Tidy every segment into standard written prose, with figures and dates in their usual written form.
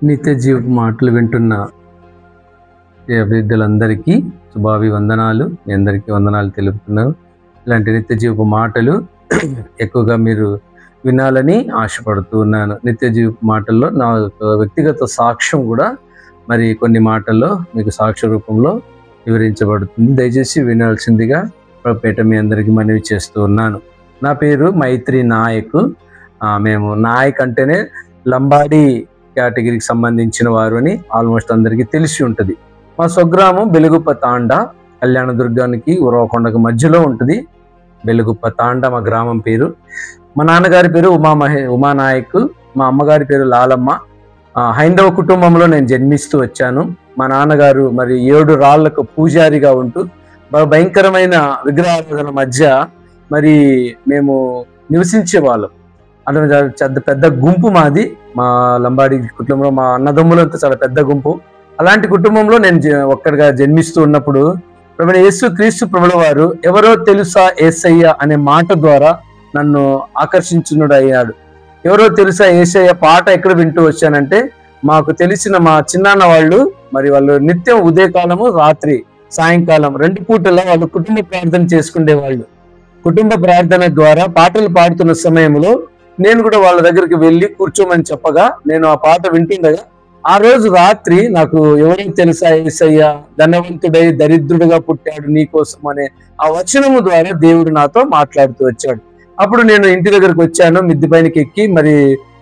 నిత్య జీవ మాటలు వింటున్న బిడ్డలందరికీ శుభాభివందనాలు. మీ అందరికీ వందనాలు తెలుపుతున్నాను. ఇలాంటి నిత్య జీవ మాటలు ఎక్కువగా మీరు వినాలని ఆశపడుతూ ఉన్నాను. నిత్య జీవ మాటల్లో నా వ్యక్తిగత సాక్ష్యం కూడా మరి కొన్ని మాటల్లో మీకు సాక్ష్య రూపంలో వివరించబడుతుంది. దయచేసి వినాల్సిందిగా ప్రభుపేట మీ అందరికీ మనవి చేస్తూ ఉన్నాను. నా పేరు మైత్రి నాయక్. మేము నాయక్ అంటేనే లంబాడి కేటగిరీకి సంబంధించిన వారు అని ఆల్మోస్ట్ అందరికీ తెలిసి ఉంటుంది. మా స్వగ్రామం బెలుగుప్ప తాండా, కళ్యాణదుర్గానికి ఉరవకొండకు మధ్యలో ఉంటుంది. బెలుగుప్ప తాండా మా గ్రామం పేరు. మా నాన్నగారి పేరు ఉమానాయక్, మా అమ్మగారి పేరు లాలమ్మ. హైందవ కుటుంబంలో నేను జన్మిస్తూ వచ్చాను. మా నాన్నగారు మరి 7 రాళ్లకు పూజారిగా ఉంటూ భయంకరమైన విగ్రహాల మధ్య మరి మేము నివసించే వాళ్ళం. అంటే పెద్ద గుంపు మాది. మా లంబాడి కుటుంబంలో మా అన్నదమ్ములంతా చాలా పెద్ద గుంపు. అలాంటి కుటుంబంలో నేను ఒక్కడిగా జన్మిస్తూ ఉన్నప్పుడు ప్రభువైన యేసు క్రీస్తు ప్రభుల వారు ఎవరో తెలుసా యేసయ్య అనే మాట ద్వారా నన్ను ఆకర్షించునుడు అయ్యాడు. ఎవరో తెలుసా యేసయ్య పాట ఎక్కడ వింటూ వచ్చానంటే, మాకు తెలిసిన మా చిన్నాన్న వాళ్ళు నిత్యం ఉదయకాలము రాత్రి సాయంకాలం 2 పూటలా వాళ్ళు కుటుంబ ప్రార్థన చేసుకునేవాళ్ళు. కుటుంబ ప్రార్థన ద్వారా పాటలు పాడుతున్న సమయంలో నేను కూడా వాళ్ళ దగ్గరికి వెళ్ళి కూర్చోమని చెప్పగా నేను ఆ పాట వింటుండగా ఆ రోజు రాత్రి నాకు ఎవరో తెలుసా యేసయ్య ధనవంతుడై దరిద్రుడుగా పుట్టాడు నీ కోసం అనే ఆ వచనము ద్వారా దేవుడు నాతో మాట్లాడుతూ వచ్చాడు. అప్పుడు నేను ఇంటి దగ్గరకు వచ్చాను. మిద్ది పైనకి ఎక్కి మరి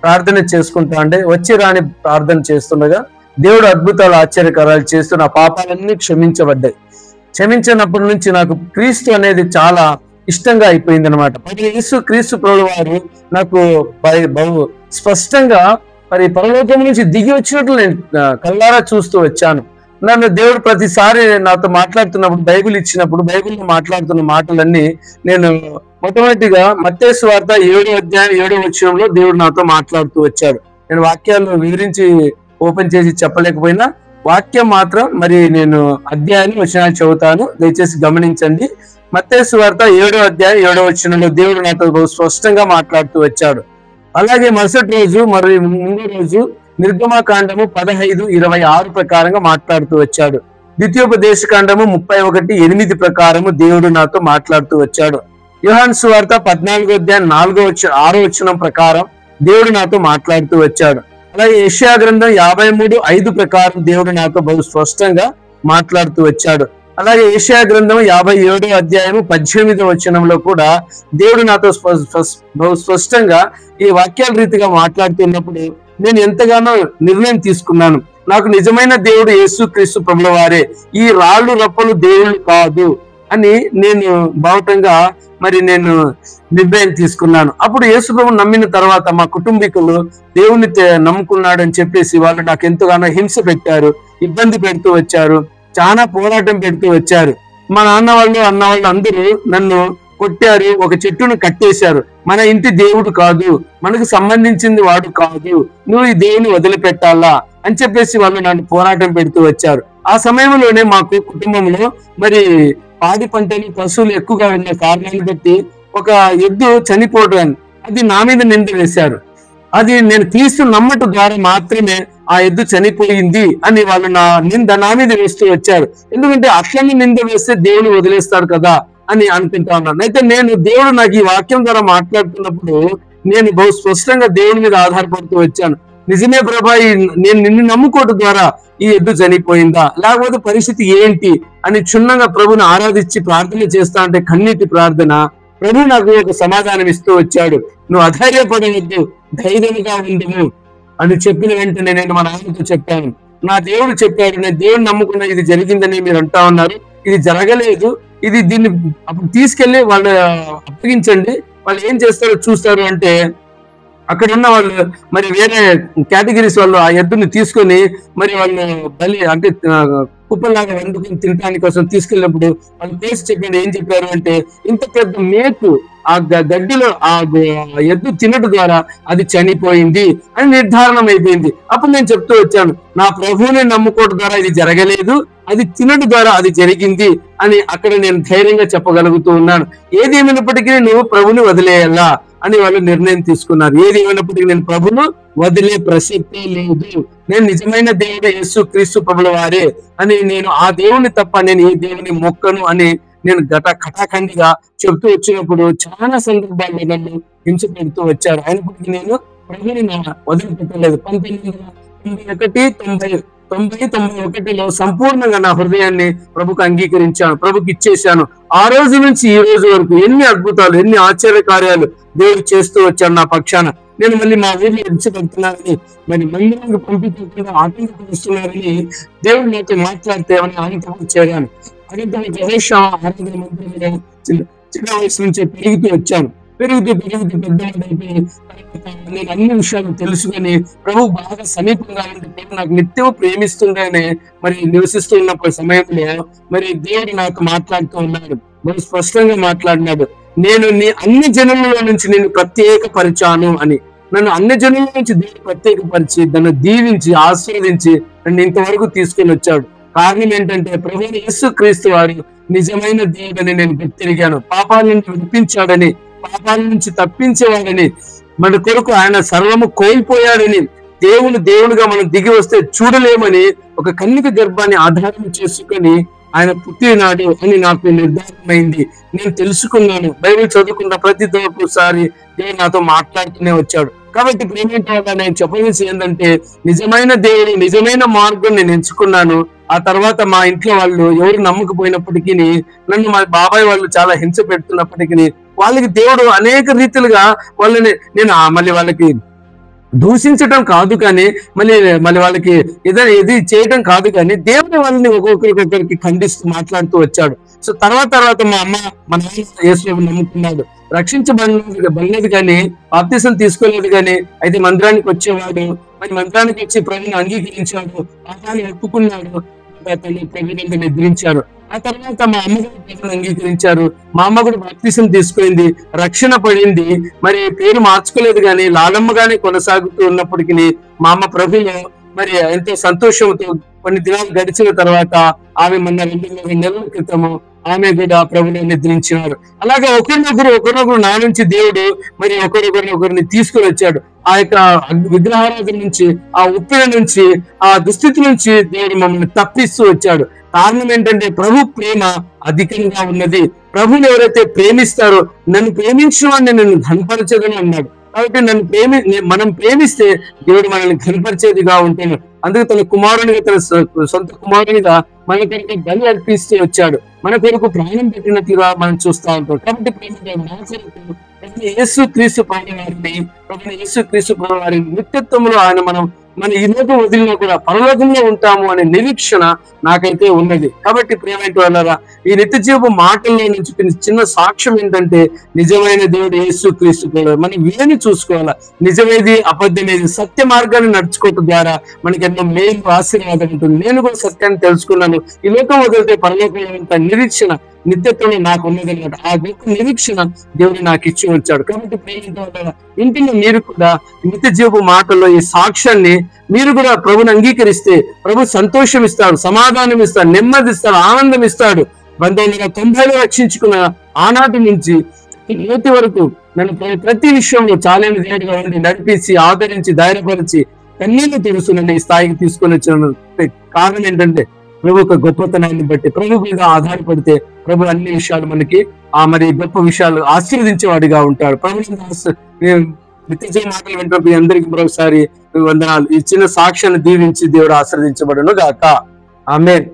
ప్రార్థన చేసుకుంటా అంటే వచ్చి రాని ప్రార్థన చేస్తుండగా దేవుడు అద్భుతాలు ఆశ్చర్యకరాలు చేస్తూ నా పాపాలన్నీ క్షమించబడ్డాయి. క్షమించినప్పటి నుంచి నాకు క్రీస్తు అనేది చాలా ఇష్టంగా అయిపోయింది అనమాట. యేసు క్రీస్తు ప్రభువు వారు నాకు బహు స్పష్టంగా మరి పరలోకం నుంచి దిగి వచ్చినట్లు నేను కళ్ళారా చూస్తూ వచ్చాను. నన్ను దేవుడు ప్రతిసారి నాతో మాట్లాడుతున్నప్పుడు బైబిల్ ఇచ్చినప్పుడు బైబిల్లో మాట్లాడుతున్న మాటలన్నీ నేను మొట్టమొదటిగా మత్తయి సువార్త 7వ అధ్యాయం 7వ వచనంలో దేవుడు నాతో మాట్లాడుతూ వచ్చాడు. నేను వాక్యాలను వివరించి ఓపెన్ చేసి చెప్పలేకపోయినా వాక్యం మాత్రం మరి నేను అధ్యాయాన్ని వచనాలు చదువుతాను, దయచేసి గమనించండి. మత్తయి సువార్త 7వ అధ్యాయం 7వ వచనంలో దేవుడు నాతో బహు స్పష్టంగా మాట్లాడుతూ వచ్చాడు. అలాగే మరుసటి రోజు మరి ముందు రోజు నిర్గమకాండము 15:26 ప్రకారంగా మాట్లాడుతూ వచ్చాడు. ద్వితీయోపదేశ కాండము 31:8 ప్రకారము దేవుడు నాతో మాట్లాడుతూ వచ్చాడు. యోహాను సువార్త 14వ అధ్యాయం 6వ వచనం ప్రకారం దేవుడు నాతో మాట్లాడుతూ వచ్చాడు. అలాగే యెషయా గ్రంథం 53:5 ప్రకారం దేవుడు నాతో బహు స్పష్టంగా మాట్లాడుతూ వచ్చాడు. అలాగే యెషయా గ్రంథం 57వ అధ్యాయము 18వ వచనంలో కూడా దేవుడు నాతో బహు స్పష్టంగా ఈ వాక్యాల రీతిగా మాట్లాడుతున్నప్పుడు నేను ఎంతగానో నిర్ణయం తీసుకున్నాను. నాకు నిజమైన దేవుడు యేసు క్రీస్తు ప్రభుల వారే, ఈ రాళ్ళు రప్పలు దేవుళ్ళు కాదు అని నేను బావుటంగా మరి నేను నిర్ణయం తీసుకున్నాను. అప్పుడు యేసు ప్రభు నమ్మిన తర్వాత మా కుటుంబీకులు దేవుని నమ్ముకున్నాడు అని చెప్పేసి వాళ్ళు నాకు ఎంతగానో హింస పెట్టారు, ఇబ్బంది పెడుతూ వచ్చారు, చాలా పోరాటం పెడుతూ వచ్చారు. మా నాన్న వాళ్ళు అన్న వాళ్ళు అందరూ నన్ను కొట్టారు, ఒక చెట్టును కట్టేశారు. మన ఇంటి దేవుడు కాదు, మనకు సంబంధించింది వాడు కాదు, నువ్వు ఈ దేవుని వదిలిపెట్టాలా అని చెప్పేసి వాళ్ళు నన్ను పోరాటం పెడుతూ వచ్చారు. ఆ సమయంలోనే మాకు కుటుంబంలో మరి పాడి పంటలు పశువులు ఎక్కువగా ఉన్న కారణాన్ని బట్టి ఒక ఎద్దు చనిపోవడం అది నా మీద నింద వేశారు. అది నేను క్రీస్తు నమ్మట ద్వారా మాత్రమే ఆ ఎద్దు చనిపోయింది అని వాళ్ళు నా మీద వేస్తూ వచ్చారు. ఎందుకంటే అట్లనే నింద వేస్తే దేవుని వదిలేస్తాడు కదా అని అనుకుంటా ఉన్నాను. అయితే నేను దేవుడు నాకు ఈ వాక్యం ద్వారా మాట్లాడుతున్నప్పుడు నేను బహు స్పష్టంగా దేవుని మీద ఆధారపడుతూ వచ్చాను. నిజమే ప్రభా, నేను నిన్ను నమ్ముకోవడం ద్వారా ఈ ఎద్దు చనిపోయిందా, లేకపోతే పరిస్థితి ఏంటి అని క్షుణ్ణంగా ప్రభుని ఆరాధించి ప్రార్థన చేస్తా అంటే కన్నీటి ప్రార్థన ప్రభు నాకు ఒక సమాధానం ఇస్తూ వచ్చాడు. నువ్వు అధైర్యపడవద్దు, ధైర్యంగా ఉండము అని చెప్పిన వెంటనే నేను మా నాన్నతో చెప్పాను. నా దేవుడు చెప్పాడు, నేను దేవుడు నమ్ముకున్నా ఇది జరిగిందని మీరు అంటా ఉన్నారు, ఇది జరగలేదు, దీన్ని అప్పుడు తీసుకెళ్లి వాళ్ళు అప్పగించండి, వాళ్ళు ఏం చేస్తారో చూస్తారు అంటే అక్కడ ఉన్న వాళ్ళు మరి వేరే కేటగిరీస్ వాళ్ళు ఆ ఎద్దుని తీసుకొని మరి వాళ్ళు బలి అంటే కుప్పల్లాగా వండుకొని తినడానికి కోసం తీసుకెళ్ళినప్పుడు వాళ్ళు కేసు చెప్పండి ఏం చెప్పారు అంటే, ఇంత పెద్ద మేకు ఆ గడ్డిలో ఆ ఎద్దు తినడం ద్వారా అది చనిపోయింది అని నిర్ధారణం అయిపోయింది. అప్పుడు నేను చెప్తూ వచ్చాను, నా ప్రభువుని నమ్ముకోవడం ద్వారా ఇది జరగలేదు, అది తినడం ద్వారా అది జరిగింది అని అక్కడ నేను ధైర్యంగా చెప్పగలుగుతూ ఉన్నాను. ఏదేమైనప్పటికీ నువ్వు ప్రభుని వదిలేయాలా, అని వాళ్ళు నిర్ణయం తీసుకున్నారు. ఏది ఏమైనప్పటికీ నేను ప్రభును వదిలే ప్రసక్తే లేదు, నేను నిజమైన దేవుడు యేసు క్రీస్తు ప్రభుల వారే అని, నేను ఆ దేవుని తప్ప నేను ఏ దేవుని మొక్కను అని నేను కటాఖండిగా చెబుతూ వచ్చినప్పుడు చాలా సందర్భాల్లో నన్ను హింస పెడుతూ వచ్చారు. అయినప్పటికీ నేను ప్రభుని వదిలిపెట్టలేదు. 1991 సంపూర్ణంగా నా హృదయాన్ని ప్రభుకు అంగీకరించాను, ప్రభుకి ఇచ్చేశాను. ఆ రోజు నుంచి ఈ రోజు వరకు ఎన్ని అద్భుతాలు, ఎన్ని ఆశ్చర్య కార్యాలు దేవుడు చేస్తూ వచ్చాడు నా పక్షాన. నేను మళ్ళీ మా ఊరిలో విడిచిపెడుతున్నానని, మరి మందిరానికి పంపించకుండా ఆటంకం వస్తున్నారని దేవుడు నాతో మాట్లాడితే ఆయనతో చేరాను. అనంతరం ఆరాధన మందిరంలో చిన్న వయసు నుంచి పెరుగుతూ వచ్చాను. పెరుగుతూ పెద్దవాడైపోయి నేను అన్ని విషయాలు తెలుసుకొని ప్రభు బాగా సమీపంగా ఉంటే ప్రభు నాకు నిత్యం ప్రేమిస్తుండని మరి నివసిస్తున్నప్పుడు సమయంలో మరి దేవుడు నాకు మాట్లాడుతూ ఉన్నాడు, మరి స్పష్టంగా మాట్లాడినాడు. నేను నీ అన్ని జనులలో నుంచి నేను ప్రత్యేకపరిచాను అని. నన్ను అన్ని జనుల నుంచి దేవుడు ప్రత్యేకపరిచి నన్ను దీవించి ఆశీర్వదించి నన్ను ఇంతవరకు తీసుకొని వచ్చాడు. కారణం ఏంటంటే ప్రభు యేసు క్రీస్తు వారు నిజమైన దేవుడని నేను గుర్తిరిగాను. పాపాల నుంచి విడిపించాడని, పాపాల నుంచి తప్పించేవాడని, మన కొరకు ఆయన సర్వము కోల్పోయాడని, దేవుడుగా మనం దిగి వస్తే చూడలేమని ఒక కన్యక గర్భాన్ని ఆధారం చేసుకొని ఆయన పుట్టినాడు అని నాకు నిర్ధారణమైంది. నేను తెలుసుకున్నాను. బైబిల్ చదువుకున్న ప్రతి ఒక్కసారి దేవుడు నాతో మాట్లాడుతూనే వచ్చాడు. కాబట్టి ప్రేమేంటో నేను చెప్పవలసి ఏంటంటే, నిజమైన దేవుడు, నిజమైన మార్గం నేను ఎంచుకున్నాను. ఆ తర్వాత మా ఇంట్లో వాళ్ళు ఎవరు నమ్మకపోయినప్పటికీ, నన్ను మా బాబాయ్ వాళ్ళు చాలా హింస పెడుతున్నప్పటికీ, వాళ్ళకి దేవుడు అనేక రీతిలుగా వాళ్ళని నేను మళ్ళీ వాళ్ళకి దూషించడం కాదు కానీ, మళ్ళీ వాళ్ళకి ఇది చేయడం కాదు కానీ, దేవుడు వాళ్ళని ఒక్కొక్కరికి ఖండిస్తూ మాట్లాడుతూ వచ్చాడు. సో తర్వాత మా అమ్మ మా నాన్న యేసుని నమ్ముకున్నాడు. రక్షించబడలేదు కానీ, బాప్తిసం తీసుకోలేదు కానీ, అయితే మందిరానికి వచ్చేవాడు. మరి మందిరానికి వచ్చి ప్రభుని అంగీకరించాడు, పాపాన్ని ఒప్పుకున్నాడు, ప్రభుని నిద్రించారు. ఆ తర్వాత మా అమ్మగారు ప్రభుని అంగీకరించారు. మా అమ్మ కూడా బాప్తిసం తీసుకుంది, రక్షణ పడింది. మరి పేరు మార్చుకోలేదు కానీ లాలమ్మగానే కొనసాగుతూ ఉన్నప్పటికీ మా అమ్మ ప్రభులో మరి ఎంతో సంతోషంతో కొన్ని దినాలు గడిచిన తర్వాత ఆమె మొన్న 2 నెలల క్రితము ఆమె కూడా ప్రభుని నిద్రించినారు. అలాగే ఒకరినొకరు నా నుంచి దేవుడు మరి ఒకరిని తీసుకుని వచ్చాడు. ఆ యొక్క విగ్రహారాధన నుంచి, ఆ ఒత్తిడి నుంచి, ఆ దుస్థితి నుంచి దేవుడు మమ్మల్ని తప్పిస్తూ వచ్చాడు. కారణం ఏంటంటే ప్రభు ప్రేమ అధికంగా ఉన్నది. ప్రభుని ఎవరైతే ప్రేమిస్తారో, నన్ను ప్రేమించిన వాడిని నేను ఘనపరచదని అన్నాడు. కాబట్టి మనం ప్రేమిస్తే దేవుడు మనల్ని ఘనపరిచేదిగా ఉంటాడు. అందుకే తన కుమారునిగా, తన సొంత కుమారునిగా మన కొరకు బలి అర్పిస్తూ వచ్చాడు. మన కొరకు ప్రాణం పెట్టినట్టుగా మనం చూస్తూ ఉంటాం. కాబట్టి యేసు క్రీస్తు ప్రభుని వారి నిత్యత్వంలో ఆయన మన ఈ లోకం వదిలినా కూడా పరలోకంలో ఉంటాము అనే నిరీక్షణ నాకైతే ఉన్నది. కాబట్టి ప్రియమైన వాళ్ళారా, ఈ నిత్య జీవపు మాటల్లో నుంచి చిన్న సాక్ష్యం ఏంటంటే, నిజమైన దేవుడు యేసు క్రీస్తు మనం వీళ్ళని చూసుకోవాలా. నిజమేది అబద్ధమేది, సత్య మార్గాన్ని నడుచుకోవటం ద్వారా మనకి ఎన్నో మేలు ఆశీర్వాదం ఉంటుంది. నేను కూడా సత్యాన్ని తెలుసుకున్నాను. ఈ లోకం వదిలితే పరలోకంలో ఉంటా నిరీక్షణ నిత్యత్వంలో నాకు ఉన్నది అనమాట. ఆ గొప్ప నిరీక్షణ దేవుడు నాకు ఇచ్చి వచ్చాడు. కాబట్టి ప్రేమ ఇంటిలో మీరు కూడా నిత్య జీవపు మాటల్లో ఈ సాక్ష్యాన్ని మీరు కూడా ప్రభుని అంగీకరిస్తే ప్రభు సంతోషం ఇస్తాడు, సమాధానం ఇస్తాడు, నెమ్మది ఇస్తాడు, ఆనందం ఇస్తాడు. 1990లో రక్షించుకున్న ఆనాటి నుంచి నేటి వరకు నన్ను ప్రతి విషయంలో చాలా దేవుడిగా ఉండి నడిపించి, ఆదరించి, ధైర్యపరిచి, కన్నీళ్లు తెలుసు నన్ను ఈ స్థాయికి తీసుకొని వచ్చిన కారణం ఏంటంటే, ప్రభు ఒక గొప్పతనాన్ని బట్టి, ప్రభు మీద ఆధారపడితే ప్రభు అన్ని విషయాలు మనకి మరి గొప్ప విషయాలు ఆశీర్వదించేవాడిగా ఉంటాడు. ప్రభు నిత్య మాటలు వింటున్నప్పుడు అందరికీ మరొకసారి వందనాలు. ఈ చిన్న సాక్ష్యాన్ని దీవించి దేవుడు ఆశీర్వదించబడును గాక. ఆమేన్.